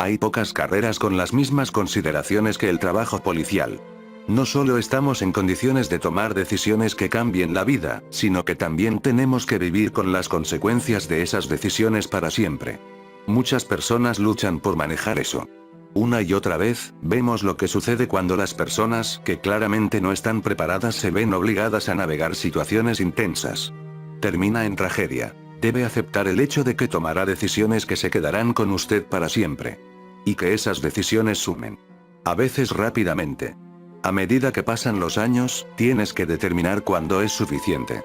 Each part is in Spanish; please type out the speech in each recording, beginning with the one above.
Hay pocas carreras con las mismas consideraciones que el trabajo policial. No solo estamos en condiciones de tomar decisiones que cambien la vida, sino que también tenemos que vivir con las consecuencias de esas decisiones para siempre. Muchas personas luchan por manejar eso. Una y otra vez, vemos lo que sucede cuando las personas, que claramente no están preparadas, se ven obligadas a navegar situaciones intensas. Termina en tragedia. Debe aceptar el hecho de que tomará decisiones que se quedarán con usted para siempre. Y que esas decisiones sumen. A veces rápidamente. A medida que pasan los años, tienes que determinar cuándo es suficiente.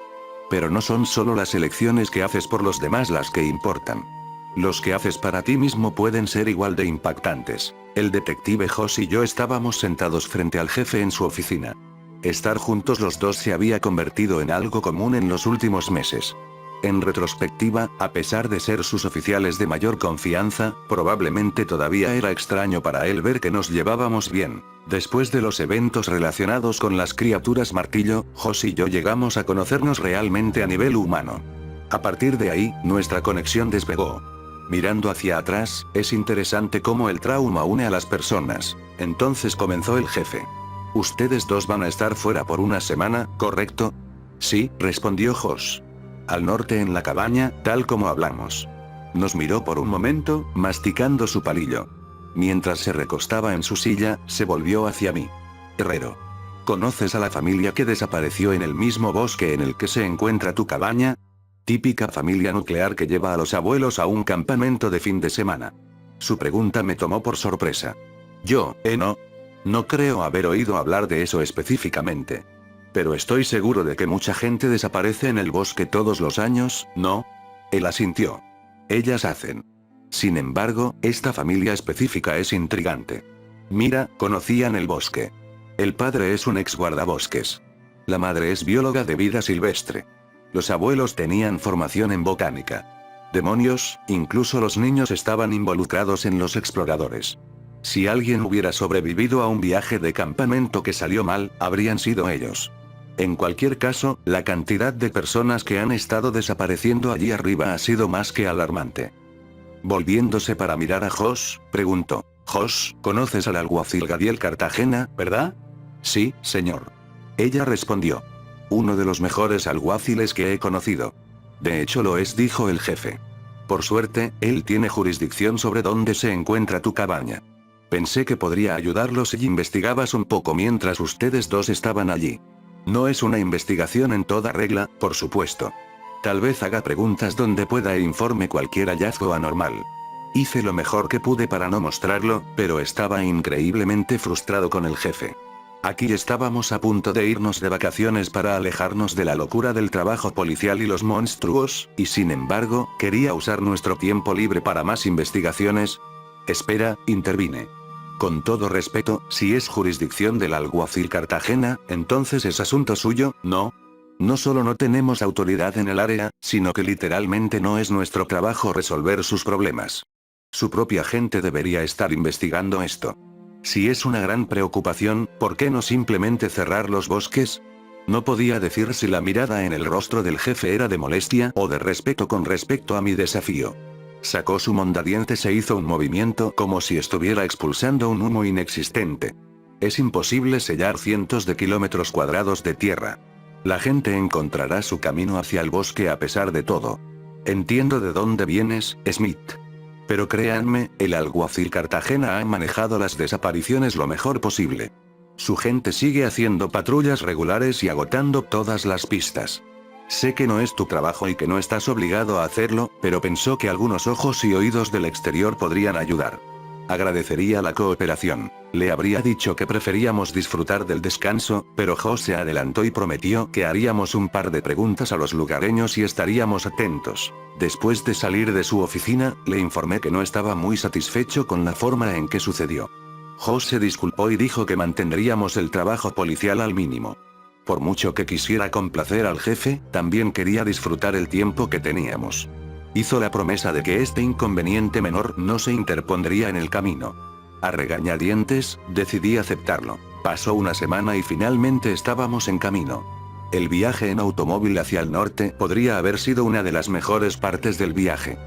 Pero no son solo las elecciones que haces por los demás las que importan. Los que haces para ti mismo pueden ser igual de impactantes. El detective Josh y yo estábamos sentados frente al jefe en su oficina. Estar juntos los dos se había convertido en algo común en los últimos meses. En retrospectiva, a pesar de ser sus oficiales de mayor confianza, probablemente todavía era extraño para él ver que nos llevábamos bien. Después de los eventos relacionados con las criaturas martillo, Josh y yo llegamos a conocernos realmente a nivel humano. A partir de ahí, nuestra conexión despegó. Mirando hacia atrás, es interesante cómo el trauma une a las personas. Entonces comenzó el jefe. Ustedes dos van a estar fuera por una semana, ¿correcto? Sí, respondió Josh. Al norte en la cabaña, tal como hablamos. Nos miró por un momento, masticando su palillo. Mientras se recostaba en su silla, se volvió hacia mí. Herrero. ¿Conoces a la familia que desapareció en el mismo bosque en el que se encuentra tu cabaña? Típica familia nuclear que lleva a los abuelos a un campamento de fin de semana. Su pregunta me tomó por sorpresa. Yo, no. No creo haber oído hablar de eso específicamente. Pero estoy seguro de que mucha gente desaparece en el bosque todos los años, ¿no? Él asintió. Ellas hacen. Sin embargo, esta familia específica es intrigante. Mira, conocían el bosque. El padre es un ex guardabosques. La madre es bióloga de vida silvestre. Los abuelos tenían formación en botánica. Demonios, incluso los niños estaban involucrados en los exploradores. Si alguien hubiera sobrevivido a un viaje de campamento que salió mal, habrían sido ellos. En cualquier caso, la cantidad de personas que han estado desapareciendo allí arriba ha sido más que alarmante. Volviéndose para mirar a Josh, preguntó. Josh, ¿conoces al alguacil Gadiel Cartagena, verdad? Sí, señor. Ella respondió. Uno de los mejores alguaciles que he conocido. De hecho lo es, dijo el jefe. Por suerte, él tiene jurisdicción sobre dónde se encuentra tu cabaña. Pensé que podría ayudarlos si investigabas un poco mientras ustedes dos estaban allí. No es una investigación en toda regla, por supuesto. Tal vez haga preguntas donde pueda e informe cualquier hallazgo anormal. Hice lo mejor que pude para no mostrarlo, pero estaba increíblemente frustrado con el jefe. Aquí estábamos a punto de irnos de vacaciones para alejarnos de la locura del trabajo policial y los monstruos, y sin embargo, quería usar nuestro tiempo libre para más investigaciones. Espera, intervine. Con todo respeto, si es jurisdicción del alguacil Cartagena, entonces es asunto suyo, ¿no? No solo no tenemos autoridad en el área, sino que literalmente no es nuestro trabajo resolver sus problemas. Su propia gente debería estar investigando esto. Si es una gran preocupación, ¿por qué no simplemente cerrar los bosques? No podía decir si la mirada en el rostro del jefe era de molestia o de respeto con respecto a mi desafío. Sacó su mondadientes e hizo un movimiento como si estuviera expulsando un humo inexistente. Es imposible sellar cientos de kilómetros cuadrados de tierra. La gente encontrará su camino hacia el bosque a pesar de todo. Entiendo de dónde vienes, Smith. Pero créanme, el alguacil Cartagena ha manejado las desapariciones lo mejor posible. Su gente sigue haciendo patrullas regulares y agotando todas las pistas. Sé que no es tu trabajo y que no estás obligado a hacerlo, pero pensó que algunos ojos y oídos del exterior podrían ayudar. Agradecería la cooperación. Le habría dicho que preferíamos disfrutar del descanso, pero Josh se adelantó y prometió que haríamos un par de preguntas a los lugareños y estaríamos atentos. Después de salir de su oficina, le informé que no estaba muy satisfecho con la forma en que sucedió. Josh se disculpó y dijo que mantendríamos el trabajo policial al mínimo. Por mucho que quisiera complacer al jefe, también quería disfrutar el tiempo que teníamos. Hizo la promesa de que este inconveniente menor no se interpondría en el camino. A regañadientes, decidí aceptarlo. Pasó una semana y finalmente estábamos en camino. El viaje en automóvil hacia el norte podría haber sido una de las mejores partes del viaje.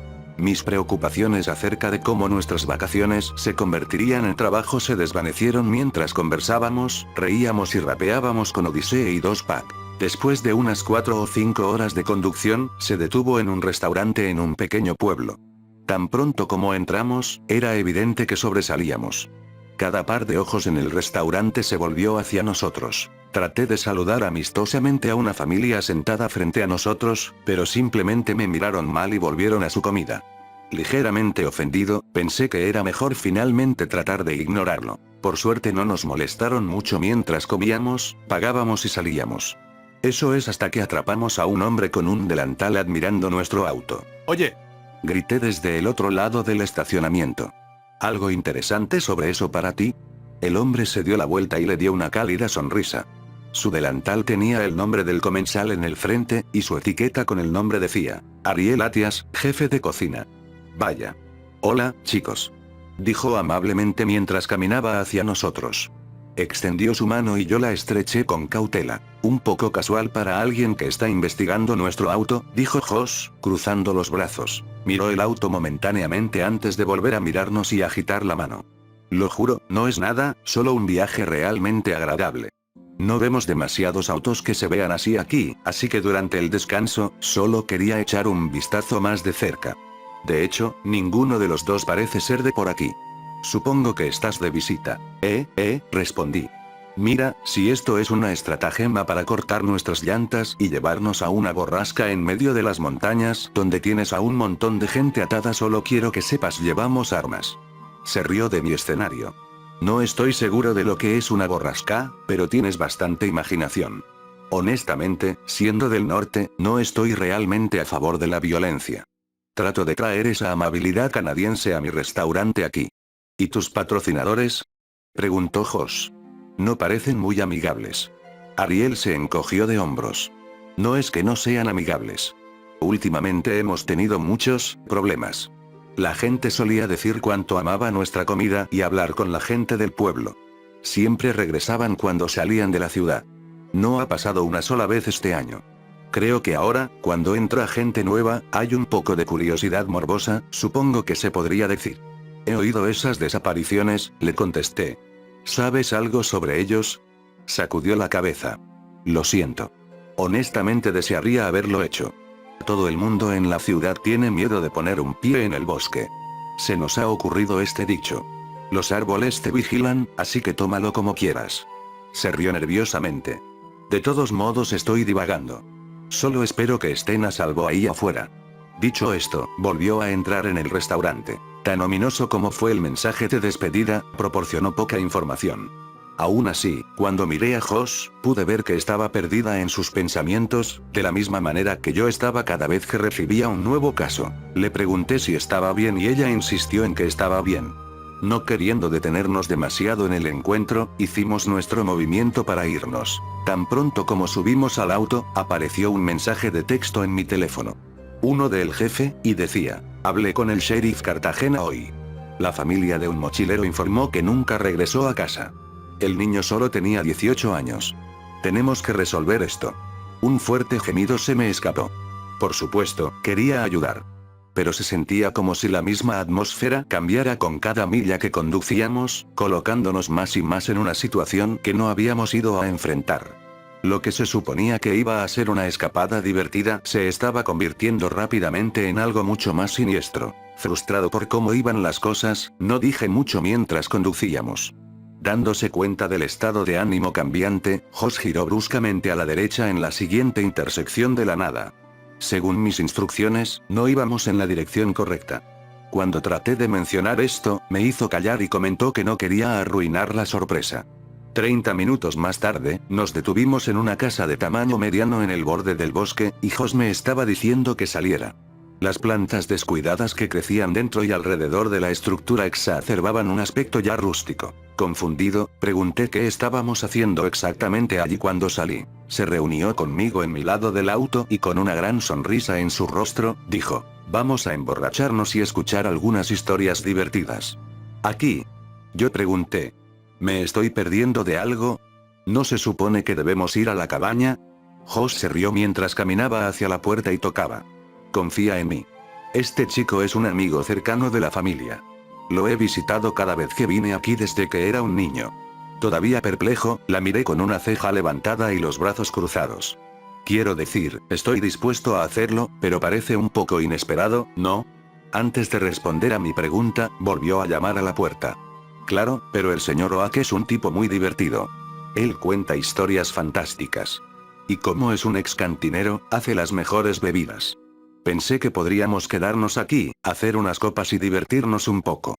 Mis preocupaciones acerca de cómo nuestras vacaciones se convertirían en trabajo se desvanecieron mientras conversábamos, reíamos y rapeábamos con Odisea y 2Pac. Después de unas 4 o 5 horas de conducción, se detuvo en un restaurante en un pequeño pueblo. Tan pronto como entramos, era evidente que sobresalíamos. Cada par de ojos en el restaurante se volvió hacia nosotros. Traté de saludar amistosamente a una familia sentada frente a nosotros, pero simplemente me miraron mal y volvieron a su comida. Ligeramente ofendido, pensé que era mejor finalmente tratar de ignorarlo. Por suerte no nos molestaron mucho mientras comíamos, pagábamos y salíamos. Eso es hasta que atrapamos a un hombre con un delantal admirando nuestro auto. Oye, Grité desde el otro lado del estacionamiento. ¿Algo interesante sobre eso para ti? El hombre se dio la vuelta y le dio una cálida sonrisa. Su delantal tenía el nombre del comensal en el frente, y su etiqueta con el nombre decía, Ariel Atias, jefe de cocina. Vaya. Hola, chicos. Dijo amablemente mientras caminaba hacia nosotros. Extendió su mano y yo la estreché con cautela. Un poco casual para alguien que está investigando nuestro auto, dijo Josh, cruzando los brazos. Miró el auto momentáneamente antes de volver a mirarnos y agitar la mano. Lo juro, no es nada, solo un viaje realmente agradable. No vemos demasiados autos que se vean así aquí, así que durante el descanso, solo quería echar un vistazo más de cerca. De hecho, ninguno de los dos parece ser de por aquí. Supongo que estás de visita. Respondí. Mira, si esto es una estratagema para cortar nuestras llantas y llevarnos a una borrasca en medio de las montañas, donde tienes a un montón de gente atada, solo quiero que sepas, llevamos armas. Se rió de mi escenario. No estoy seguro de lo que es una borrasca, pero tienes bastante imaginación. Honestamente, siendo del norte, no estoy realmente a favor de la violencia. Trato de traer esa amabilidad canadiense a mi restaurante aquí. ¿Y tus patrocinadores?, preguntó Josh. No parecen muy amigables. Ariel se encogió de hombros. No es que no sean amigables. Últimamente hemos tenido muchos problemas. La gente solía decir cuánto amaba nuestra comida y hablar con la gente del pueblo. Siempre regresaban cuando salían de la ciudad. No ha pasado una sola vez este año. Creo que ahora, cuando entra gente nueva, hay un poco de curiosidad morbosa, supongo que se podría decir. He oído esas desapariciones, le contesté. ¿Sabes algo sobre ellos? Sacudió la cabeza. Lo siento. Honestamente desearía haberlo hecho. Todo el mundo en la ciudad tiene miedo de poner un pie en el bosque. Se nos ha ocurrido este dicho. Los árboles te vigilan, así que tómalo como quieras. Se rió nerviosamente. De todos modos estoy divagando. Solo espero que estén a salvo ahí afuera. Dicho esto, volvió a entrar en el restaurante. Tan ominoso como fue el mensaje de despedida, proporcionó poca información. Aún así, cuando miré a Josh, pude ver que estaba perdida en sus pensamientos, de la misma manera que yo estaba cada vez que recibía un nuevo caso. Le pregunté si estaba bien y ella insistió en que estaba bien. No queriendo detenernos demasiado en el encuentro, hicimos nuestro movimiento para irnos. Tan pronto como subimos al auto, apareció un mensaje de texto en mi teléfono. Uno del jefe, y decía, hablé con el sheriff Cartagena hoy. La familia de un mochilero informó que nunca regresó a casa. El niño solo tenía 18 años. Tenemos que resolver esto. Un fuerte gemido se me escapó. Por supuesto, quería ayudar. Pero se sentía como si la misma atmósfera cambiara con cada milla que conducíamos, colocándonos más y más en una situación que no habíamos ido a enfrentar. Lo que se suponía que iba a ser una escapada divertida se estaba convirtiendo rápidamente en algo mucho más siniestro. Frustrado por cómo iban las cosas, no dije mucho mientras conducíamos. Dándose cuenta del estado de ánimo cambiante, Josh giró bruscamente a la derecha en la siguiente intersección de la nada. Según mis instrucciones, no íbamos en la dirección correcta. Cuando traté de mencionar esto, me hizo callar y comentó que no quería arruinar la sorpresa. 30 minutos más tarde, nos detuvimos en una casa de tamaño mediano en el borde del bosque, y Josh me estaba diciendo que saliera. Las plantas descuidadas que crecían dentro y alrededor de la estructura exacerbaban un aspecto ya rústico. Confundido, pregunté qué estábamos haciendo exactamente allí cuando salí. Se reunió conmigo en mi lado del auto y con una gran sonrisa en su rostro, dijo, vamos a emborracharnos y escuchar algunas historias divertidas. ¿Aquí? Yo pregunté. ¿Me estoy perdiendo de algo? ¿No se supone que debemos ir a la cabaña? Josh se rió mientras caminaba hacia la puerta y tocaba. Confía en mí. Este chico es un amigo cercano de la familia. Lo he visitado cada vez que vine aquí desde que era un niño. Todavía perplejo, la miré con una ceja levantada y los brazos cruzados. Quiero decir, estoy dispuesto a hacerlo, pero parece un poco inesperado, ¿no? Antes de responder a mi pregunta, volvió a llamar a la puerta. Claro, pero el señor Oak es un tipo muy divertido. Él cuenta historias fantásticas. Y como es un ex cantinero, hace las mejores bebidas. Pensé que podríamos quedarnos aquí, hacer unas copas y divertirnos un poco.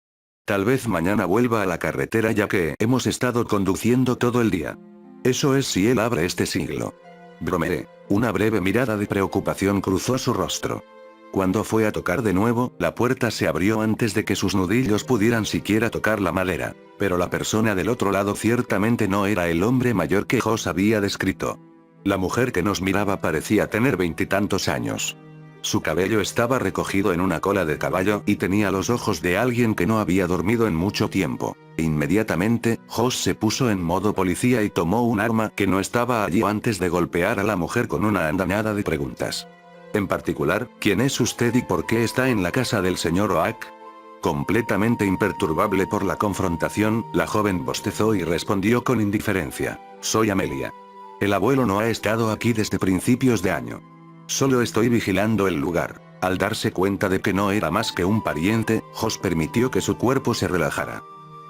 Tal vez mañana vuelva a la carretera ya que hemos estado conduciendo todo el día. Eso es si él abre este siglo. Bromeé. Una breve mirada de preocupación cruzó su rostro. Cuando fue a tocar de nuevo, la puerta se abrió antes de que sus nudillos pudieran siquiera tocar la madera, pero la persona del otro lado ciertamente no era el hombre mayor que Joss había descrito. La mujer que nos miraba parecía tener 20 y tantos años. Su cabello estaba recogido en una cola de caballo y tenía los ojos de alguien que no había dormido en mucho tiempo. Inmediatamente, Joss se puso en modo policía y tomó un arma que no estaba allí antes de golpear a la mujer con una andanada de preguntas. En particular, ¿quién es usted y por qué está en la casa del señor Oak? Completamente imperturbable por la confrontación, la joven bostezó y respondió con indiferencia. Soy Amelia. El abuelo no ha estado aquí desde principios de año. Solo estoy vigilando el lugar. Al darse cuenta de que no era más que un pariente, Joss permitió que su cuerpo se relajara.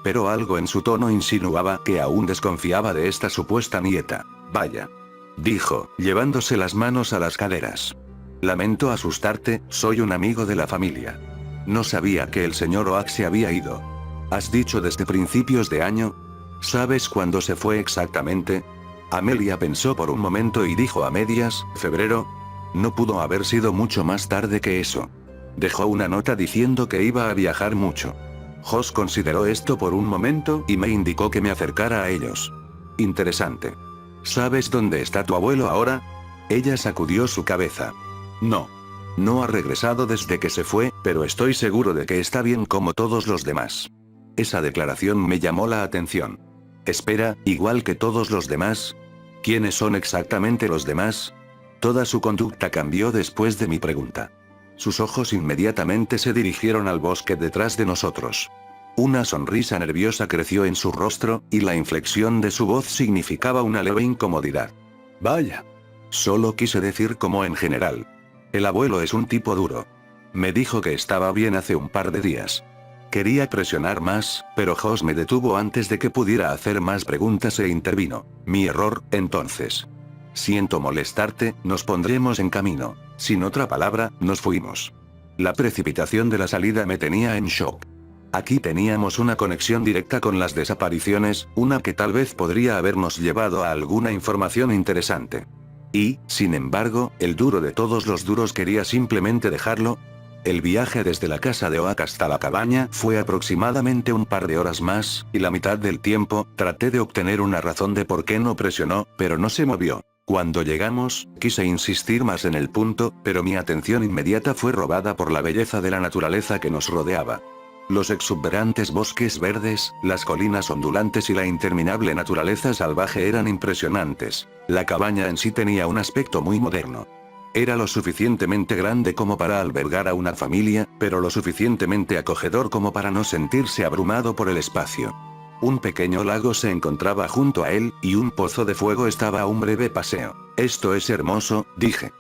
Pero algo en su tono insinuaba que aún desconfiaba de esta supuesta nieta. Vaya. Dijo, llevándose las manos a las caderas. Lamento asustarte, soy un amigo de la familia. No sabía que el señor Oak se había ido. ¿Has dicho desde principios de año? ¿Sabes cuándo se fue exactamente? Amelia pensó por un momento y dijo a medias, febrero. No pudo haber sido mucho más tarde que eso. Dejó una nota diciendo que iba a viajar mucho. Joss consideró esto por un momento y me indicó que me acercara a ellos. Interesante. ¿Sabes dónde está tu abuelo ahora? Ella sacudió su cabeza. No. No ha regresado desde que se fue, pero estoy seguro de que está bien como todos los demás. Esa declaración me llamó la atención. Espera, ¿igual que todos los demás? ¿Quiénes son exactamente los demás? Toda su conducta cambió después de mi pregunta. Sus ojos inmediatamente se dirigieron al bosque detrás de nosotros. Una sonrisa nerviosa creció en su rostro, y la inflexión de su voz significaba una leve incomodidad. Vaya. Solo quise decir como en general. El abuelo es un tipo duro. Me dijo que estaba bien hace un par de días. Quería presionar más, pero Joss me detuvo antes de que pudiera hacer más preguntas e intervino. Mi error, entonces. Siento molestarte, nos pondremos en camino. Sin otra palabra, nos fuimos. La precipitación de la salida me tenía en shock. Aquí teníamos una conexión directa con las desapariciones, una que tal vez podría habernos llevado a alguna información interesante. Y, sin embargo, el duro de todos los duros quería simplemente dejarlo. El viaje desde la casa de Oak hasta la cabaña fue aproximadamente un par de horas más, y la mitad del tiempo, traté de obtener una razón de por qué no presionó, pero no se movió. Cuando llegamos, quise insistir más en el punto, pero mi atención inmediata fue robada por la belleza de la naturaleza que nos rodeaba. Los exuberantes bosques verdes, las colinas ondulantes y la interminable naturaleza salvaje eran impresionantes. La cabaña en sí tenía un aspecto muy moderno. Era lo suficientemente grande como para albergar a una familia, pero lo suficientemente acogedor como para no sentirse abrumado por el espacio. Un pequeño lago se encontraba junto a él, y un pozo de fuego estaba a un breve paseo. Esto es hermoso, dije.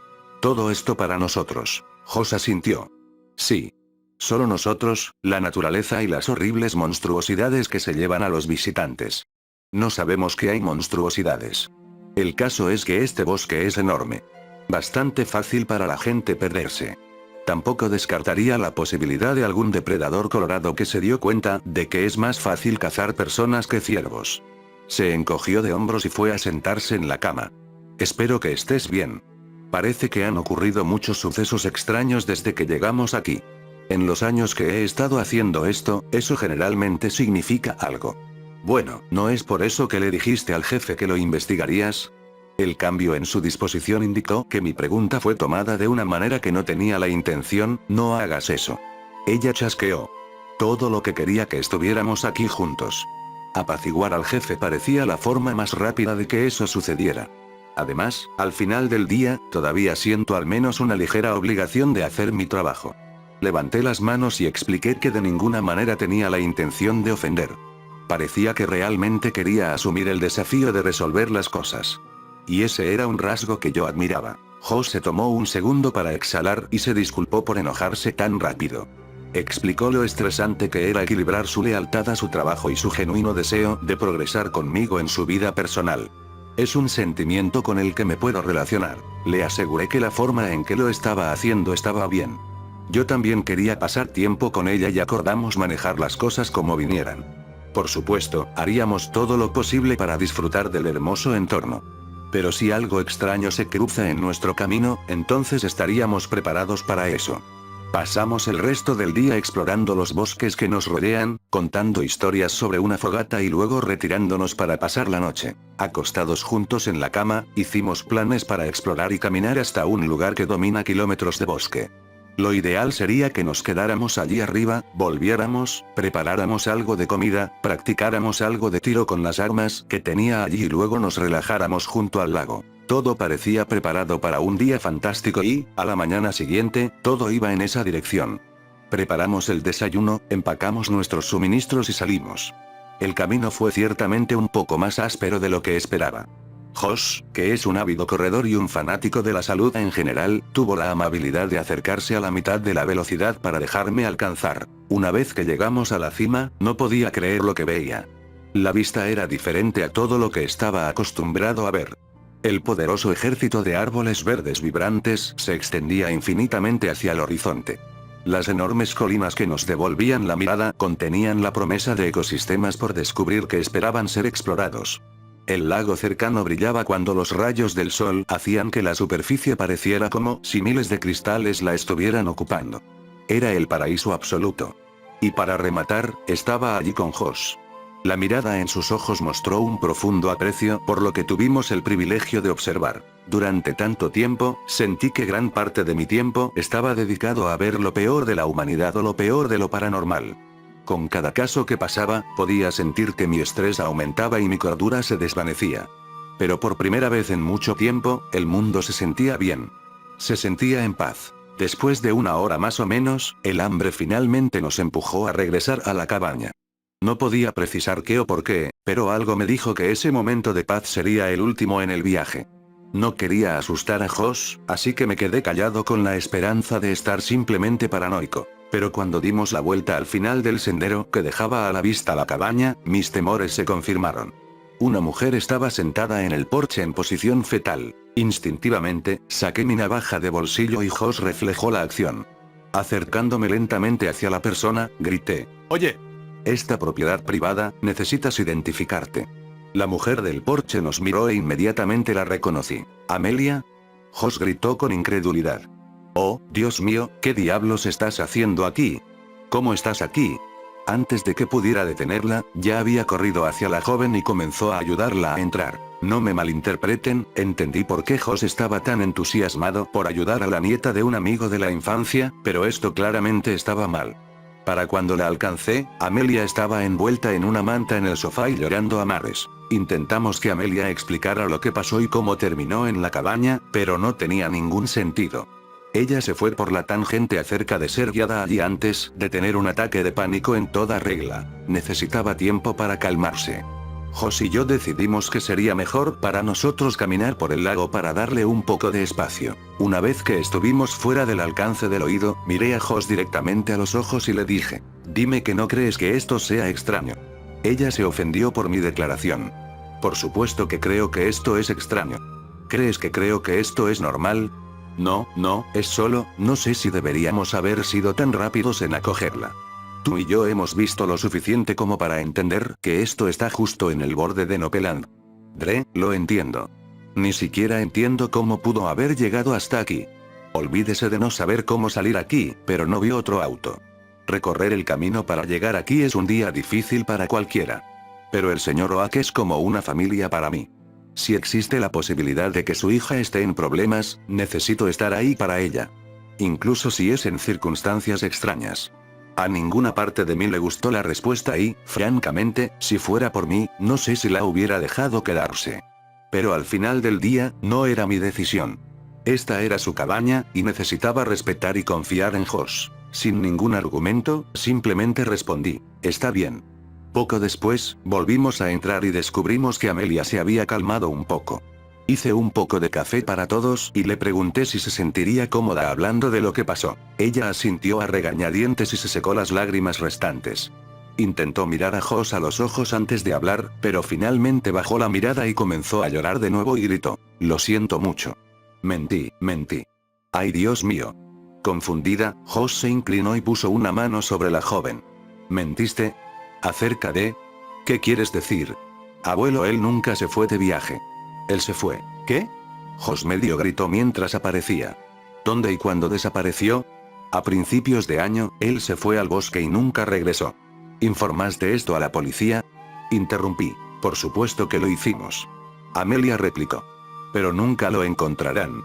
Todo esto para nosotros. Joss asintió. Sí. Solo nosotros, la naturaleza y las horribles monstruosidades que se llevan a los visitantes. No sabemos que hay monstruosidades. El caso es que este bosque es enorme. Bastante fácil para la gente perderse. Tampoco descartaría la posibilidad de algún depredador colorado que se dio cuenta de que es más fácil cazar personas que ciervos. Se encogió de hombros y fue a sentarse en la cama. Espero que estés bien. Parece que han ocurrido muchos sucesos extraños desde que llegamos aquí. En los años que he estado haciendo esto, eso generalmente significa algo. Bueno, ¿no es por eso que le dijiste al jefe que lo investigarías? El cambio en su disposición indicó que mi pregunta fue tomada de una manera que no tenía la intención. No hagas eso. Ella chasqueó. Todo lo que quería que estuviéramos aquí juntos. Apaciguar al jefe parecía la forma más rápida de que eso sucediera. Además, al final del día, todavía siento al menos una ligera obligación de hacer mi trabajo. Levanté las manos y expliqué que de ninguna manera tenía la intención de ofender. Parecía que realmente quería asumir el desafío de resolver las cosas. Y ese era un rasgo que yo admiraba. Josh se tomó un segundo para exhalar y se disculpó por enojarse tan rápido. Explicó lo estresante que era equilibrar su lealtad a su trabajo y su genuino deseo de progresar conmigo en su vida personal. Es un sentimiento con el que me puedo relacionar. Le aseguré que la forma en que lo estaba haciendo estaba bien. Yo también quería pasar tiempo con ella y acordamos manejar las cosas como vinieran. Por supuesto, haríamos todo lo posible para disfrutar del hermoso entorno. Pero si algo extraño se cruza en nuestro camino, entonces estaríamos preparados para eso. Pasamos el resto del día explorando los bosques que nos rodean, contando historias sobre una fogata y luego retirándonos para pasar la noche. Acostados juntos en la cama, hicimos planes para explorar y caminar hasta un lugar que domina kilómetros de bosque. Lo ideal sería que nos quedáramos allí arriba, volviéramos, preparáramos algo de comida, practicáramos algo de tiro con las armas que tenía allí y luego nos relajáramos junto al lago. Todo parecía preparado para un día fantástico y, a la mañana siguiente, todo iba en esa dirección. Preparamos el desayuno, empacamos nuestros suministros y salimos. El camino fue ciertamente un poco más áspero de lo que esperaba. Josh, que es un ávido corredor y un fanático de la salud en general, tuvo la amabilidad de acercarse a la mitad de la velocidad para dejarme alcanzar. Una vez que llegamos a la cima, no podía creer lo que veía. La vista era diferente a todo lo que estaba acostumbrado a ver. El poderoso ejército de árboles verdes vibrantes se extendía infinitamente hacia el horizonte. Las enormes colinas que nos devolvían la mirada contenían la promesa de ecosistemas por descubrir que esperaban ser explorados. El lago cercano brillaba cuando los rayos del sol hacían que la superficie pareciera como si miles de cristales la estuvieran ocupando. Era el paraíso absoluto. Y para rematar, estaba allí con Josh. La mirada en sus ojos mostró un profundo aprecio por lo que tuvimos el privilegio de observar. Durante tanto tiempo, sentí que gran parte de mi tiempo estaba dedicado a ver lo peor de la humanidad o lo peor de lo paranormal. Con cada caso que pasaba, podía sentir que mi estrés aumentaba y mi cordura se desvanecía. Pero por primera vez en mucho tiempo, el mundo se sentía bien. Se sentía en paz. Después de una hora más o menos, el hambre finalmente nos empujó a regresar a la cabaña. No podía precisar qué o por qué, pero algo me dijo que ese momento de paz sería el último en el viaje. No quería asustar a Josh, así que me quedé callado con la esperanza de estar simplemente paranoico. Pero cuando dimos la vuelta al final del sendero que dejaba a la vista la cabaña, mis temores se confirmaron. Una mujer estaba sentada en el porche en posición fetal. Instintivamente, saqué mi navaja de bolsillo y Josh reflejó la acción. Acercándome lentamente hacia la persona, grité: «Oye, esta propiedad privada, necesitas identificarte». La mujer del porche nos miró e inmediatamente la reconocí. «¿Amelia?». Josh gritó con incredulidad. «Oh, Dios mío, ¿qué diablos estás haciendo aquí? ¿Cómo estás aquí?». Antes de que pudiera detenerla, ya había corrido hacia la joven y comenzó a ayudarla a entrar. No me malinterpreten, entendí por qué Josh estaba tan entusiasmado por ayudar a la nieta de un amigo de la infancia, pero esto claramente estaba mal. Para cuando la alcancé, Amelia estaba envuelta en una manta en el sofá y llorando a mares. Intentamos que Amelia explicara lo que pasó y cómo terminó en la cabaña, pero no tenía ningún sentido. Ella se fue por la tangente acerca de ser guiada allí antes de tener un ataque de pánico en toda regla. Necesitaba tiempo para calmarse. Josh y yo decidimos que sería mejor para nosotros caminar por el lago para darle un poco de espacio. Una vez que estuvimos fuera del alcance del oído, miré a Josh directamente a los ojos y le dije: «Dime que no crees que esto sea extraño». Ella se ofendió por mi declaración. «Por supuesto que creo que esto es extraño». «¿Crees que creo que esto es normal?». No, es solo, no sé si deberíamos haber sido tan rápidos en acogerla. Tú y yo hemos visto lo suficiente como para entender que esto está justo en el borde de Nopeland. Dre, lo entiendo. Ni siquiera entiendo cómo pudo haber llegado hasta aquí. Olvídese de no saber cómo salir aquí, pero no vi otro auto. Recorrer el camino para llegar aquí es un día difícil para cualquiera. Pero el señor Oak es como una familia para mí. Si existe la posibilidad de que su hija esté en problemas, necesito estar ahí para ella. Incluso si es en circunstancias extrañas. A ninguna parte de mí le gustó la respuesta y, francamente, si fuera por mí, no sé si la hubiera dejado quedarse. Pero al final del día, no era mi decisión. Esta era su cabaña, y necesitaba respetar y confiar en Josh. Sin ningún argumento, simplemente respondí, está bien. Poco después, volvimos a entrar y descubrimos que Amelia se había calmado un poco. Hice un poco de café para todos y le pregunté si se sentiría cómoda hablando de lo que pasó. Ella asintió a regañadientes y se secó las lágrimas restantes. Intentó mirar a Josh a los ojos antes de hablar, pero finalmente bajó la mirada y comenzó a llorar de nuevo y gritó, lo siento mucho. Mentí. Ay, Dios mío. Confundida, Josh se inclinó y puso una mano sobre la joven. ¿Mentiste? ¿Acerca de? ¿Qué quieres decir? Abuelo, él nunca se fue de viaje. Él se fue. ¿Qué? Josh medio gritó mientras aparecía. ¿Dónde y cuándo desapareció? A principios de año, él se fue al bosque y nunca regresó. ¿Informaste esto a la policía? Interrumpí. Por supuesto que lo hicimos. Amelia replicó. Pero nunca lo encontrarán.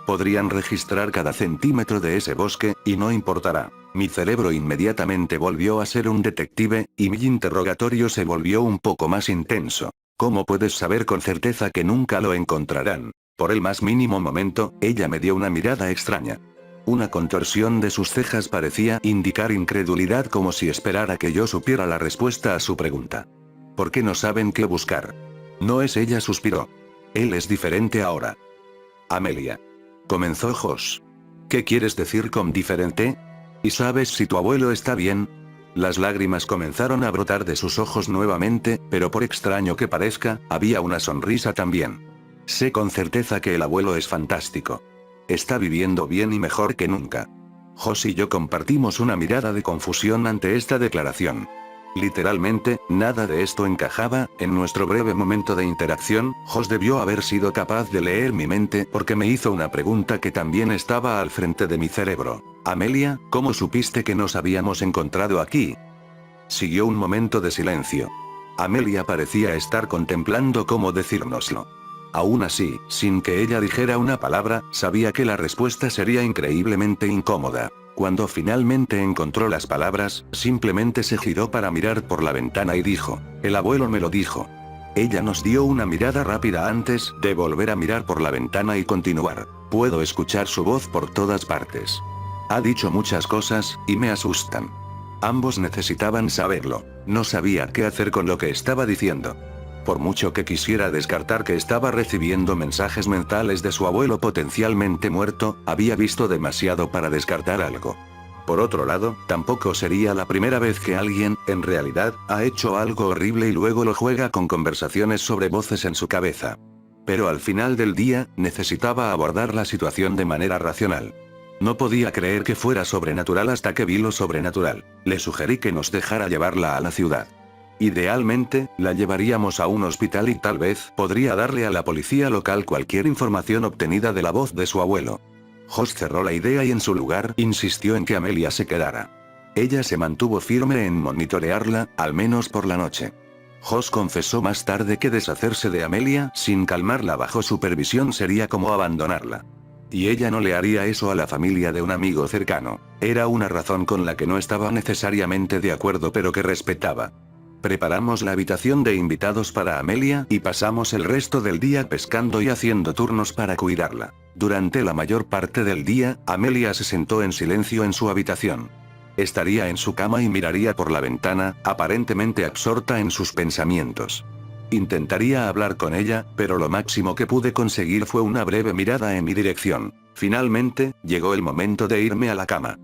Podrían registrar cada centímetro de ese bosque, y no importará. Mi cerebro inmediatamente volvió a ser un detective, y mi interrogatorio se volvió un poco más intenso. ¿Cómo puedes saber con certeza que nunca lo encontrarán? Por el más mínimo momento, ella me dio una mirada extraña. Una contorsión de sus cejas parecía indicar incredulidad, como si esperara que yo supiera la respuesta a su pregunta. ¿Por qué no saben qué buscar? No es ella, suspiró. Él es diferente ahora. Amelia. Comenzó Josh. ¿Qué quieres decir con diferente? ¿Y sabes si tu abuelo está bien? Las lágrimas comenzaron a brotar de sus ojos nuevamente, pero por extraño que parezca, había una sonrisa también. Sé con certeza que el abuelo es fantástico. Está viviendo bien y mejor que nunca. Josh y yo compartimos una mirada de confusión ante esta declaración. Literalmente, nada de esto encajaba. En nuestro breve momento de interacción, Josh debió haber sido capaz de leer mi mente porque me hizo una pregunta que también estaba al frente de mi cerebro. Amelia, ¿cómo supiste que nos habíamos encontrado aquí? Siguió un momento de silencio. Amelia parecía estar contemplando cómo decírnoslo. Aún así, sin que ella dijera una palabra, sabía que la respuesta sería increíblemente incómoda. Cuando finalmente encontró las palabras, simplemente se giró para mirar por la ventana y dijo, el abuelo me lo dijo. Ella nos dio una mirada rápida antes de volver a mirar por la ventana y continuar. Puedo escuchar su voz por todas partes. Ha dicho muchas cosas, y me asustan. Ambos necesitaban saberlo. No sabía qué hacer con lo que estaba diciendo. Por mucho que quisiera descartar que estaba recibiendo mensajes mentales de su abuelo potencialmente muerto, había visto demasiado para descartar algo. Por otro lado, tampoco sería la primera vez que alguien, en realidad, ha hecho algo horrible y luego lo juega con conversaciones sobre voces en su cabeza. Pero al final del día, necesitaba abordar la situación de manera racional. No podía creer que fuera sobrenatural hasta que vi lo sobrenatural. Le sugerí que nos dejara llevarla a la ciudad. Idealmente, la llevaríamos a un hospital y tal vez podría darle a la policía local cualquier información obtenida de la voz de su abuelo. Josh cerró la idea y en su lugar insistió en que Amelia se quedara. Ella se mantuvo firme en monitorearla, al menos por la noche. Josh confesó más tarde que deshacerse de Amelia sin calmarla bajo supervisión sería como abandonarla. Y ella no le haría eso a la familia de un amigo cercano. Era una razón con la que no estaba necesariamente de acuerdo pero que respetaba. Preparamos la habitación de invitados para Amelia y pasamos el resto del día pescando y haciendo turnos para cuidarla. Durante la mayor parte del día, Amelia se sentó en silencio en su habitación. Estaría en su cama y miraría por la ventana, aparentemente absorta en sus pensamientos. Intentaría hablar con ella, pero lo máximo que pude conseguir fue una breve mirada en mi dirección. Finalmente, llegó el momento de irme a la cama.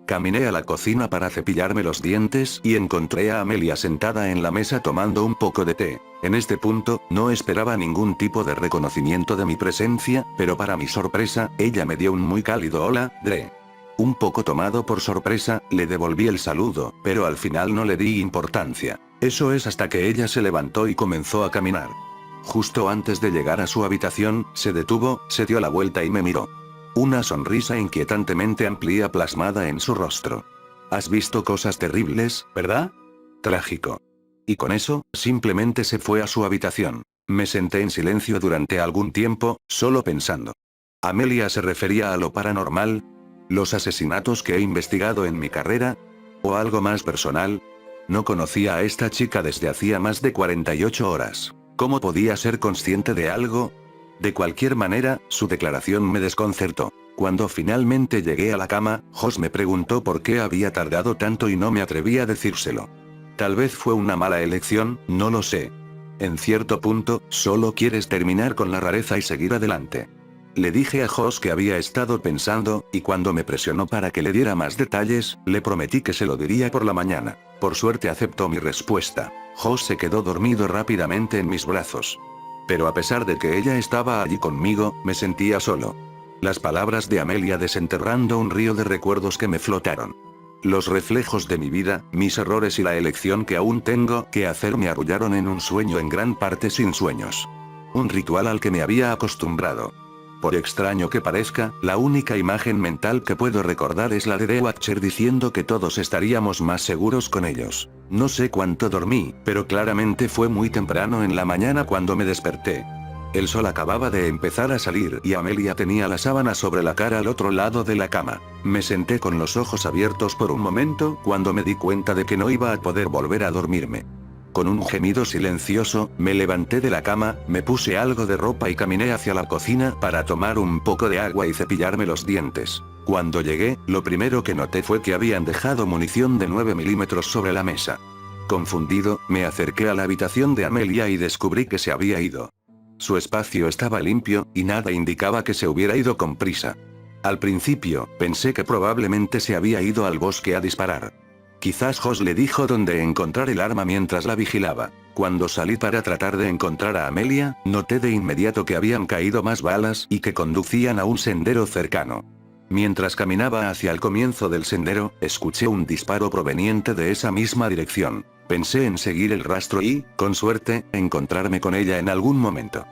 Caminé a la cocina para cepillarme los dientes y encontré a Amelia sentada en la mesa tomando un poco de té. En este punto, no esperaba ningún tipo de reconocimiento de mi presencia, pero para mi sorpresa, ella me dio un muy cálido hola, Dre. Un poco tomado por sorpresa, le devolví el saludo, pero al final no le di importancia. Eso es hasta que ella se levantó y comenzó a caminar. Justo antes de llegar a su habitación, se detuvo, se dio la vuelta y me miró. Una sonrisa inquietantemente amplia plasmada en su rostro. Has visto cosas terribles, ¿verdad? Trágico. Y con eso, simplemente se fue a su habitación. Me senté en silencio durante algún tiempo, solo pensando. ¿Amelia se refería a lo paranormal? ¿Los asesinatos que he investigado en mi carrera? ¿O algo más personal? No conocía a esta chica desde hacía más de 48 horas. ¿Cómo podía ser consciente de algo? De cualquier manera, su declaración me desconcertó. Cuando finalmente llegué a la cama, Josh me preguntó por qué había tardado tanto y no me atreví a decírselo. Tal vez fue una mala elección, no lo sé. En cierto punto, solo quieres terminar con la rareza y seguir adelante. Le dije a Josh que había estado pensando, y cuando me presionó para que le diera más detalles, le prometí que se lo diría por la mañana. Por suerte aceptó mi respuesta. Josh se quedó dormido rápidamente en mis brazos. Pero a pesar de que ella estaba allí conmigo, me sentía solo. Las palabras de Amelia desenterrando un río de recuerdos que me flotaron. Los reflejos de mi vida, mis errores y la elección que aún tengo que hacer me arrullaron en un sueño en gran parte sin sueños. Un ritual al que me había acostumbrado. Por extraño que parezca, la única imagen mental que puedo recordar es la de The Watcher diciendo que todos estaríamos más seguros con ellos. No sé cuánto dormí, pero claramente fue muy temprano en la mañana cuando me desperté. El sol acababa de empezar a salir y Amelia tenía la sábana sobre la cara al otro lado de la cama. Me senté con los ojos abiertos por un momento cuando me di cuenta de que no iba a poder volver a dormirme. Con un gemido silencioso, me levanté de la cama, me puse algo de ropa y caminé hacia la cocina para tomar un poco de agua y cepillarme los dientes. Cuando llegué, lo primero que noté fue que habían dejado munición de 9 milímetros sobre la mesa. Confundido, me acerqué a la habitación de Amelia y descubrí que se había ido. Su espacio estaba limpio, y nada indicaba que se hubiera ido con prisa. Al principio, pensé que probablemente se había ido al bosque a disparar. Quizás Josh le dijo dónde encontrar el arma mientras la vigilaba. Cuando salí para tratar de encontrar a Amelia, noté de inmediato que habían caído más balas y que conducían a un sendero cercano. Mientras caminaba hacia el comienzo del sendero, escuché un disparo proveniente de esa misma dirección. Pensé en seguir el rastro y, con suerte, encontrarme con ella en algún momento.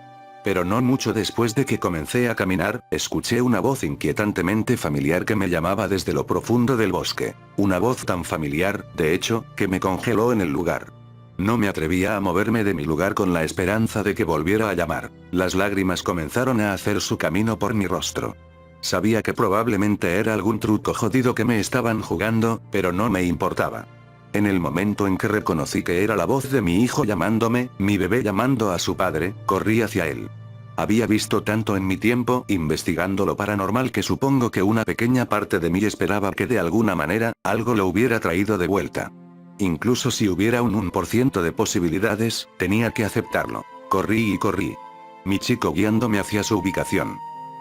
Pero no mucho después de que comencé a caminar, escuché una voz inquietantemente familiar que me llamaba desde lo profundo del bosque. Una voz tan familiar, de hecho, que me congeló en el lugar. No me atrevía a moverme de mi lugar con la esperanza de que volviera a llamar. Las lágrimas comenzaron a hacer su camino por mi rostro. Sabía que probablemente era algún truco jodido que me estaban jugando, pero no me importaba. En el momento en que reconocí que era la voz de mi hijo llamándome, mi bebé llamando a su padre, corrí hacia él. Había visto tanto en mi tiempo investigando lo paranormal que supongo que una pequeña parte de mí esperaba que de alguna manera, algo lo hubiera traído de vuelta. Incluso si hubiera un 1% de posibilidades, tenía que aceptarlo. Corrí y corrí. Mi chico guiándome hacia su ubicación.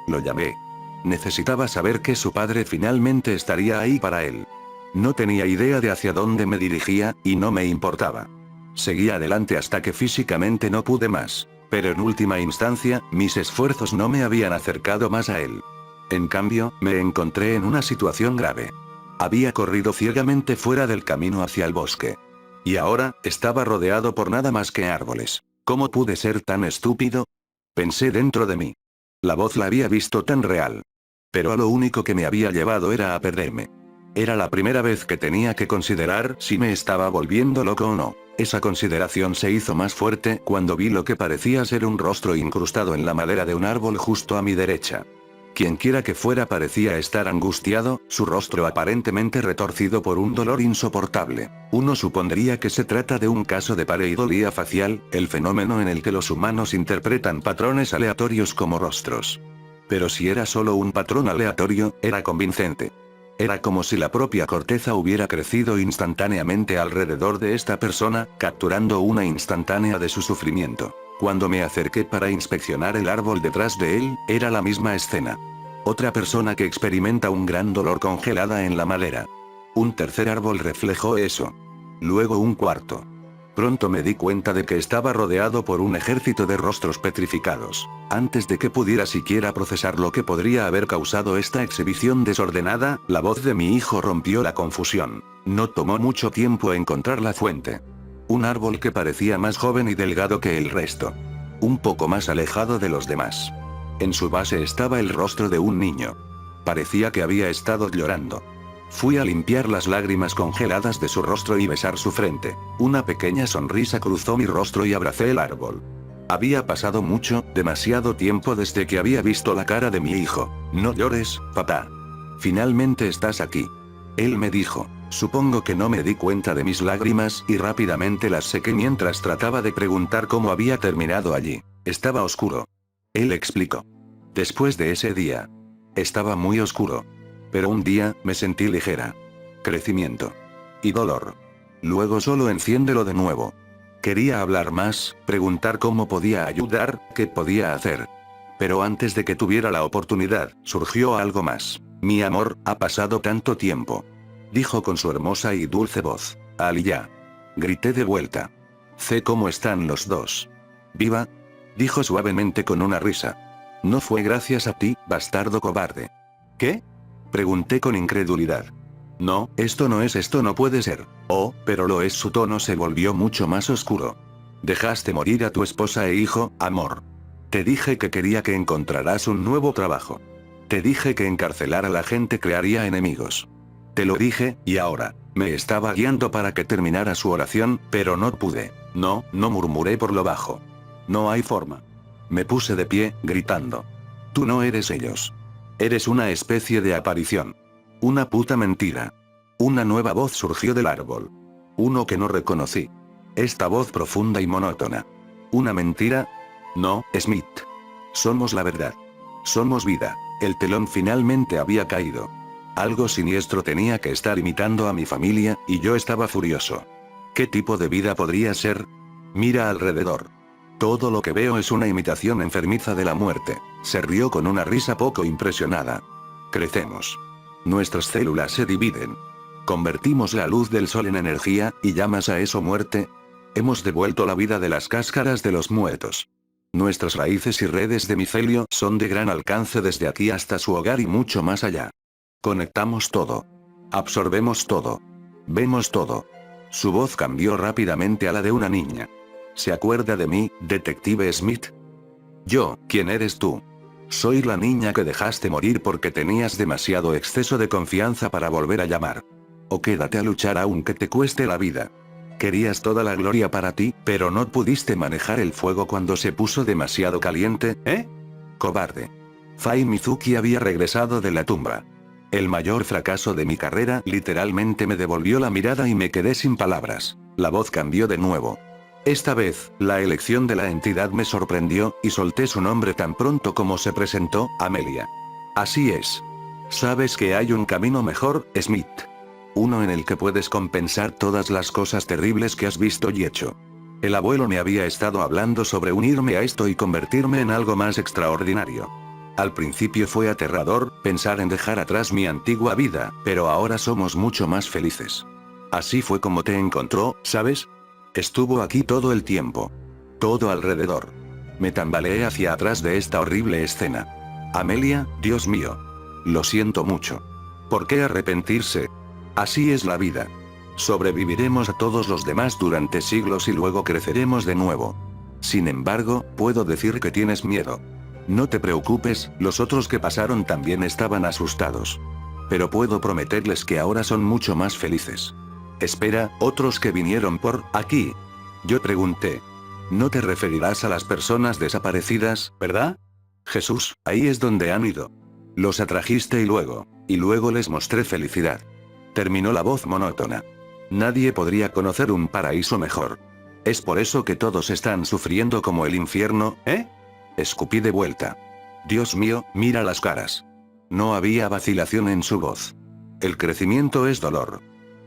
Lo llamé. Necesitaba saber que su padre finalmente estaría ahí para él. No tenía idea de hacia dónde me dirigía, y no me importaba. Seguí adelante hasta que físicamente no pude más. Pero en última instancia, mis esfuerzos no me habían acercado más a él. En cambio, me encontré en una situación grave. Había corrido ciegamente fuera del camino hacia el bosque. Y ahora, estaba rodeado por nada más que árboles. ¿Cómo pude ser tan estúpido? Pensé dentro de mí. La voz la había visto tan real. Pero a lo único que me había llevado era a perderme. Era la primera vez que tenía que considerar si me estaba volviendo loco o no. Esa consideración se hizo más fuerte cuando vi lo que parecía ser un rostro incrustado en la madera de un árbol justo a mi derecha. Quienquiera que fuera parecía estar angustiado, su rostro aparentemente retorcido por un dolor insoportable. Uno supondría que se trata de un caso de pareidolia facial, el fenómeno en el que los humanos interpretan patrones aleatorios como rostros. Pero si era solo un patrón aleatorio, era convincente. Era como si la propia corteza hubiera crecido instantáneamente alrededor de esta persona, capturando una instantánea de su sufrimiento. Cuando me acerqué para inspeccionar el árbol detrás de él, era la misma escena. Otra persona que experimenta un gran dolor congelada en la madera. Un tercer árbol reflejó eso. Luego un cuarto. Pronto me di cuenta de que estaba rodeado por un ejército de rostros petrificados. Antes de que pudiera siquiera procesar lo que podría haber causado esta exhibición desordenada, la voz de mi hijo rompió la confusión. No tomó mucho tiempo encontrar la fuente. Un árbol que parecía más joven y delgado que el resto. Un poco más alejado de los demás. En su base estaba el rostro de un niño. Parecía que había estado llorando. Fui a limpiar las lágrimas congeladas de su rostro y besar su frente. Una pequeña sonrisa cruzó mi rostro y abracé el árbol. Había pasado mucho, demasiado tiempo desde que había visto la cara de mi hijo. No llores, papá. Finalmente estás aquí. Él me dijo. Supongo que no me di cuenta de mis lágrimas y rápidamente las sequé mientras trataba de preguntar cómo había terminado allí. Estaba oscuro. Él explicó. Después de ese día. Estaba muy oscuro. Pero un día, me sentí ligera. Crecimiento. Y dolor. Luego solo enciéndelo de nuevo. Quería hablar más, preguntar cómo podía ayudar, qué podía hacer. Pero antes de que tuviera la oportunidad, surgió algo más. Mi amor, ha pasado tanto tiempo. Dijo con su hermosa y dulce voz. Aliyah. Grité de vuelta. Sé cómo están los dos. ¿Viva? Dijo suavemente con una risa. No fue gracias a ti, bastardo cobarde. ¿Qué? Pregunté con incredulidad. No, esto no puede ser. Oh, pero lo es. Su tono se volvió mucho más oscuro. Dejaste morir a tu esposa e hijo, amor. Te dije que quería que encontrarás un nuevo trabajo. Te dije que encarcelar a la gente crearía enemigos. Te lo dije, y ahora, me estaba guiando para que terminara su oración, pero no pude. No, murmuré por lo bajo. No hay forma. Me puse de pie, gritando. Tú no eres ellos. Eres una especie de aparición. Una puta mentira. Una nueva voz surgió del árbol. Uno que no reconocí. Esta voz profunda y monótona. ¿Una mentira? No, Smith. Somos la verdad. Somos vida. El telón finalmente había caído. Algo siniestro tenía que estar imitando a mi familia, y yo estaba furioso. ¿Qué tipo de vida podría ser? Mira alrededor. Todo lo que veo es una imitación enfermiza de la muerte. Se rió con una risa poco impresionada. Crecemos. Nuestras células se dividen. Convertimos la luz del sol en energía, ¿y llamas a eso muerte? Hemos devuelto la vida de las cáscaras de los muertos. Nuestras raíces y redes de micelio son de gran alcance desde aquí hasta su hogar y mucho más allá. Conectamos todo. Absorbemos todo. Vemos todo. Su voz cambió rápidamente a la de una niña. ¿Se acuerda de mí, detective Smith? Yo, ¿quién eres tú? Soy la niña que dejaste morir porque tenías demasiado exceso de confianza para volver a llamar. O quédate a luchar aunque te cueste la vida. Querías toda la gloria para ti, pero no pudiste manejar el fuego cuando se puso demasiado caliente, ¿eh? Cobarde. Fai Mizuki había regresado de la tumba. El mayor fracaso de mi carrera literalmente me devolvió la mirada y me quedé sin palabras. La voz cambió de nuevo. Esta vez, la elección de la entidad me sorprendió, y solté su nombre tan pronto como se presentó, Amelia. Así es. Sabes que hay un camino mejor, Smith. Uno en el que puedes compensar todas las cosas terribles que has visto y hecho. El abuelo me había estado hablando sobre unirme a esto y convertirme en algo más extraordinario. Al principio fue aterrador, pensar en dejar atrás mi antigua vida, pero ahora somos mucho más felices. Así fue como te encontró, ¿sabes? Estuvo aquí todo el tiempo. Todo alrededor. Me tambaleé hacia atrás de esta horrible escena. Amelia, Dios mío. Lo siento mucho. ¿Por qué arrepentirse? Así es la vida. Sobreviviremos a todos los demás durante siglos y luego creceremos de nuevo. Sin embargo, puedo decir que tienes miedo. No te preocupes, los otros que pasaron también estaban asustados. Pero puedo prometerles que ahora son mucho más felices. Espera, otros que vinieron por aquí. Yo pregunté. No te referirás a las personas desaparecidas, ¿verdad? Jesús, ahí es donde han ido. Los atrajiste y luego les mostré felicidad. Terminó la voz monótona. Nadie podría conocer un paraíso mejor. Es por eso que todos están sufriendo como el infierno, ¿eh? Escupí de vuelta. Dios mío, mira las caras. No había vacilación en su voz. El crecimiento es dolor.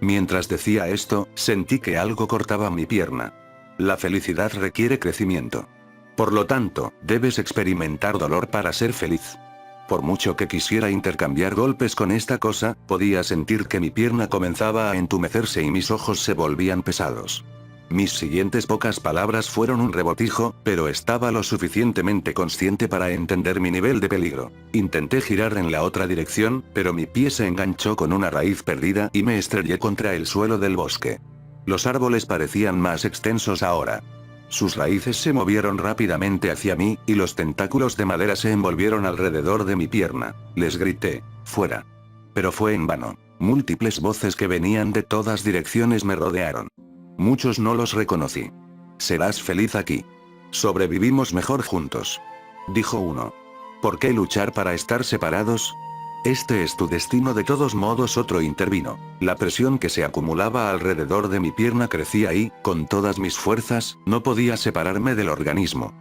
Mientras decía esto, sentí que algo cortaba mi pierna. La felicidad requiere crecimiento. Por lo tanto, debes experimentar dolor para ser feliz. Por mucho que quisiera intercambiar golpes con esta cosa, podía sentir que mi pierna comenzaba a entumecerse y mis ojos se volvían pesados. Mis siguientes pocas palabras fueron un rebotijo, pero estaba lo suficientemente consciente para entender mi nivel de peligro. Intenté girar en la otra dirección, pero mi pie se enganchó con una raíz perdida y me estrellé contra el suelo del bosque. Los árboles parecían más extensos ahora. Sus raíces se movieron rápidamente hacia mí, y los tentáculos de madera se envolvieron alrededor de mi pierna. Les grité, ¡fuera! Pero fue en vano. Múltiples voces que venían de todas direcciones me rodearon. Muchos no los reconocí. Serás feliz aquí. Sobrevivimos mejor juntos. Dijo uno. ¿Por qué luchar para estar separados? Este es tu destino. De todos modos, otro intervino. La presión que se acumulaba alrededor de mi pierna crecía y, con todas mis fuerzas, no podía separarme del organismo.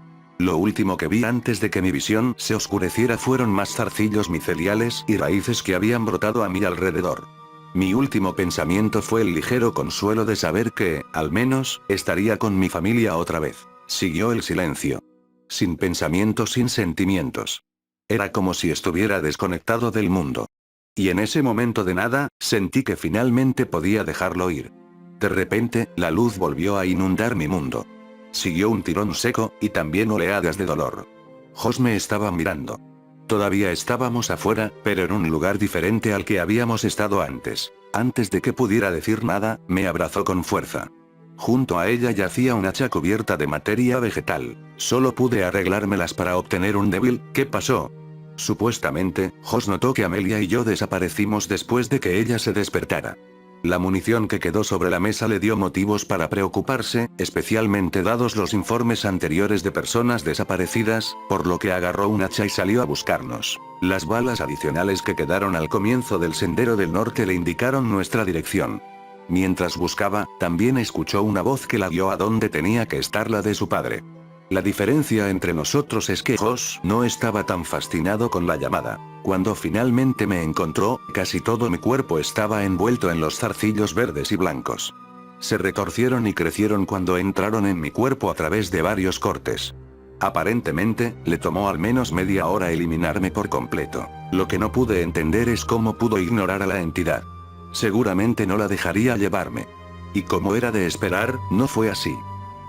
Lo último que vi antes de que mi visión se oscureciera fueron más zarcillos miceliales y raíces que habían brotado a mi alrededor. Mi último pensamiento fue el ligero consuelo de saber que, al menos, estaría con mi familia otra vez. Siguió el silencio. Sin pensamientos, sin sentimientos. Era como si estuviera desconectado del mundo. Y en ese momento de nada, sentí que finalmente podía dejarlo ir. De repente, la luz volvió a inundar mi mundo. Siguió un tirón seco, y también oleadas de dolor. Jos me estaba mirando. Todavía estábamos afuera, pero en un lugar diferente al que habíamos estado antes. Antes de que pudiera decir nada, me abrazó con fuerza. Junto a ella yacía un hacha cubierta de materia vegetal. Solo pude arreglármelas para obtener un débil. ¿Qué pasó? Supuestamente, Jos notó que Amelia y yo desaparecimos después de que ella se despertara. La munición que quedó sobre la mesa le dio motivos para preocuparse, especialmente dados los informes anteriores de personas desaparecidas, por lo que agarró un hacha y salió a buscarnos. Las balas adicionales que quedaron al comienzo del sendero del norte le indicaron nuestra dirección. Mientras buscaba, también escuchó una voz que la guió a donde tenía que estar, la de su padre. La diferencia entre nosotros es que Jos no estaba tan fascinado con la llamada. Cuando finalmente me encontró, casi todo mi cuerpo estaba envuelto en los zarcillos verdes y blancos. Se retorcieron y crecieron cuando entraron en mi cuerpo a través de varios cortes. Aparentemente, le tomó al menos media hora eliminarme por completo. Lo que no pude entender es cómo pudo ignorar a la entidad. Seguramente no la dejaría llevarme. Y como era de esperar, no fue así.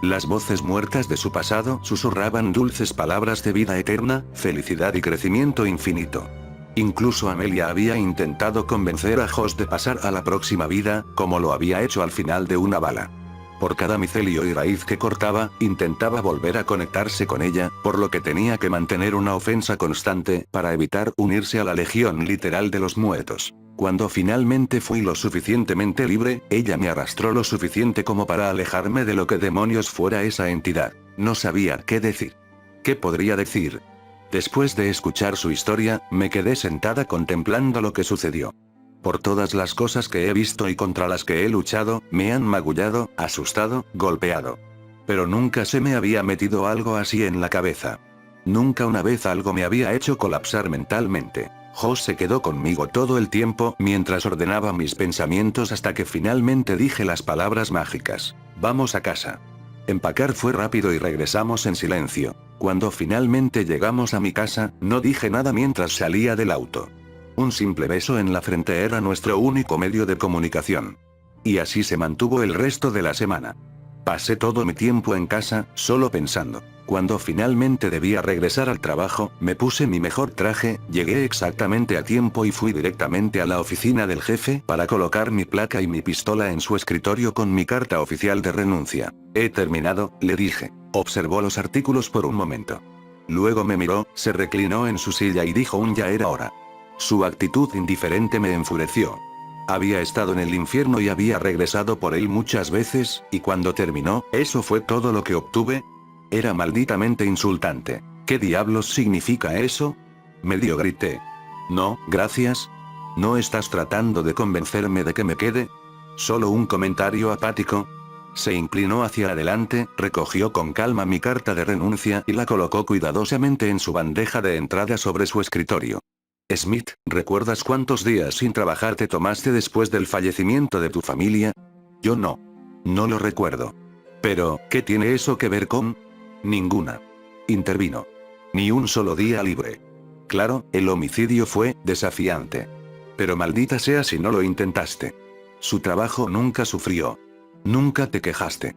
Las voces muertas de su pasado susurraban dulces palabras de vida eterna, felicidad y crecimiento infinito. Incluso Amelia había intentado convencer a Jos de pasar a la próxima vida, como lo había hecho al final de una bala. Por cada micelio y raíz que cortaba, intentaba volver a conectarse con ella, por lo que tenía que mantener una ofensa constante para evitar unirse a la legión literal de los muertos. Cuando finalmente fui lo suficientemente libre, ella me arrastró lo suficiente como para alejarme de lo que demonios fuera esa entidad. No sabía qué decir. ¿Qué podría decir? Después de escuchar su historia, me quedé sentada contemplando lo que sucedió. Por todas las cosas que he visto y contra las que he luchado, me han magullado, asustado, golpeado. Pero nunca se me había metido algo así en la cabeza. Nunca una vez algo me había hecho colapsar mentalmente. Jos se quedó conmigo todo el tiempo mientras ordenaba mis pensamientos hasta que finalmente dije las palabras mágicas. Vamos a casa. Empacar fue rápido y regresamos en silencio. Cuando finalmente llegamos a mi casa, no dije nada mientras salía del auto. Un simple beso en la frente era nuestro único medio de comunicación. Y así se mantuvo el resto de la semana. Pasé todo mi tiempo en casa, solo pensando. Cuando finalmente debía regresar al trabajo, me puse mi mejor traje, llegué exactamente a tiempo y fui directamente a la oficina del jefe para colocar mi placa y mi pistola en su escritorio con mi carta oficial de renuncia. He terminado, le dije. Observó los artículos por un momento. Luego me miró, se reclinó en su silla y dijo ya era hora. Su actitud indiferente me enfureció. Había estado en el infierno y había regresado por él muchas veces, y cuando terminó, ¿eso fue todo lo que obtuve? Era malditamente insultante. ¿Qué diablos significa eso? Medio grité. No, gracias. ¿No estás tratando de convencerme de que me quede? ¿Solo un comentario apático? Se inclinó hacia adelante, recogió con calma mi carta de renuncia y la colocó cuidadosamente en su bandeja de entrada sobre su escritorio. Smith, ¿recuerdas cuántos días sin trabajar te tomaste después del fallecimiento de tu familia? Yo no. No lo recuerdo. Pero, ¿qué tiene eso que ver con? Ninguna. Intervino. Ni un solo día libre. Claro, el homicidio fue desafiante. Pero maldita sea si no lo intentaste. Su trabajo nunca sufrió. Nunca te quejaste.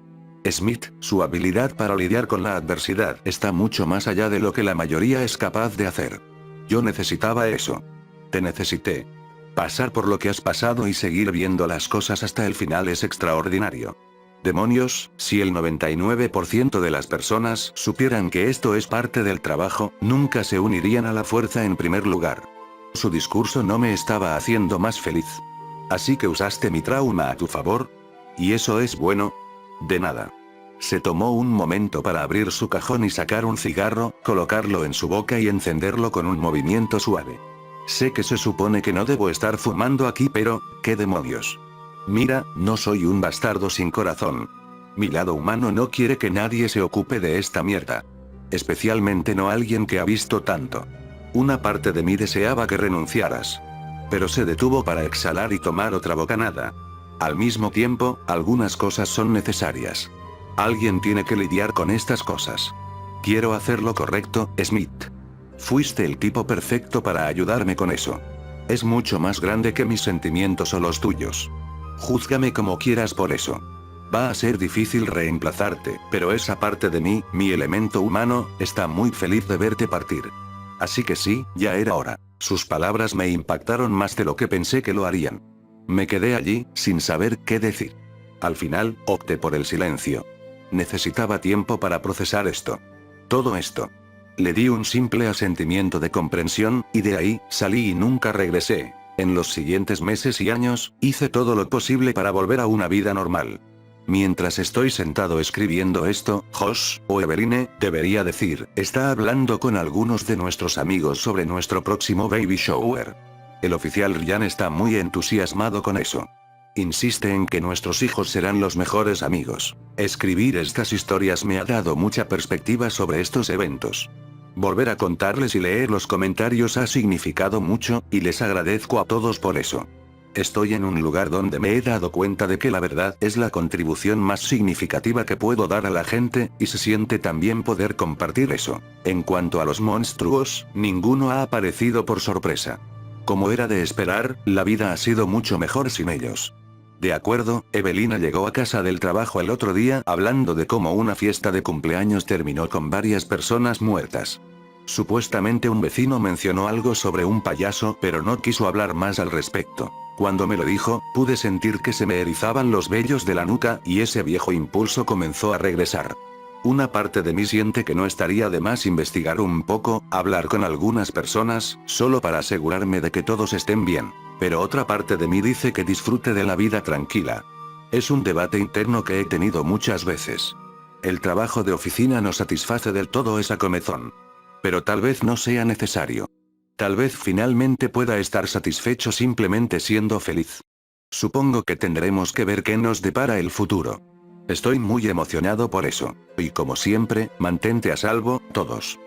Smith, su habilidad para lidiar con la adversidad está mucho más allá de lo que la mayoría es capaz de hacer. Yo necesitaba eso. Te necesité. Pasar por lo que has pasado y seguir viendo las cosas hasta el final es extraordinario. Demonios, si el 99% de las personas supieran que esto es parte del trabajo, nunca se unirían a la fuerza en primer lugar. Su discurso no me estaba haciendo más feliz. Así que usaste mi trauma a tu favor. ¿Y eso es bueno? De nada. Se tomó un momento para abrir su cajón y sacar un cigarro, colocarlo en su boca y encenderlo con un movimiento suave. Sé que se supone que no debo estar fumando aquí, pero, ¿qué demonios? Mira, no soy un bastardo sin corazón. Mi lado humano no quiere que nadie se ocupe de esta mierda. Especialmente no alguien que ha visto tanto. Una parte de mí deseaba que renunciaras. Pero se detuvo para exhalar y tomar otra bocanada. Al mismo tiempo, algunas cosas son necesarias. Alguien tiene que lidiar con estas cosas. Quiero hacer lo correcto, Smith. Fuiste el tipo perfecto para ayudarme con eso. Es mucho más grande que mis sentimientos o los tuyos. Júzgame como quieras por eso. Va a ser difícil reemplazarte, pero esa parte de mí, mi elemento humano, está muy feliz de verte partir. Así que sí, ya era hora. Sus palabras me impactaron más de lo que pensé que lo harían. Me quedé allí, sin saber qué decir. Al final, opté por el silencio. Necesitaba tiempo para procesar esto. Todo esto. Le di un simple asentimiento de comprensión, y de ahí, salí y nunca regresé. En los siguientes meses y años, hice todo lo posible para volver a una vida normal. Mientras estoy sentado escribiendo esto, Josh, o Eveline, debería decir, está hablando con algunos de nuestros amigos sobre nuestro próximo baby shower. El oficial Ryan está muy entusiasmado con eso. Insiste en que nuestros hijos serán los mejores amigos. Escribir estas historias me ha dado mucha perspectiva sobre estos eventos. Volver a contarles y leer los comentarios ha significado mucho, y les agradezco a todos por eso. Estoy en un lugar donde me he dado cuenta de que la verdad es la contribución más significativa que puedo dar a la gente, y se siente tan bien poder compartir eso. En cuanto a los monstruos, ninguno ha aparecido por sorpresa. Como era de esperar, la vida ha sido mucho mejor sin ellos. De acuerdo, Evelina llegó a casa del trabajo el otro día hablando de cómo una fiesta de cumpleaños terminó con varias personas muertas. Supuestamente un vecino mencionó algo sobre un payaso, pero no quiso hablar más al respecto. Cuando me lo dijo, pude sentir que se me erizaban los vellos de la nuca, y ese viejo impulso comenzó a regresar. Una parte de mí siente que no estaría de más investigar un poco, hablar con algunas personas, solo para asegurarme de que todos estén bien. Pero otra parte de mí dice que disfrute de la vida tranquila. Es un debate interno que he tenido muchas veces. El trabajo de oficina no satisface del todo esa comezón. Pero tal vez no sea necesario. Tal vez finalmente pueda estar satisfecho simplemente siendo feliz. Supongo que tendremos que ver qué nos depara el futuro. Estoy muy emocionado por eso. Y como siempre, mantente a salvo, todos.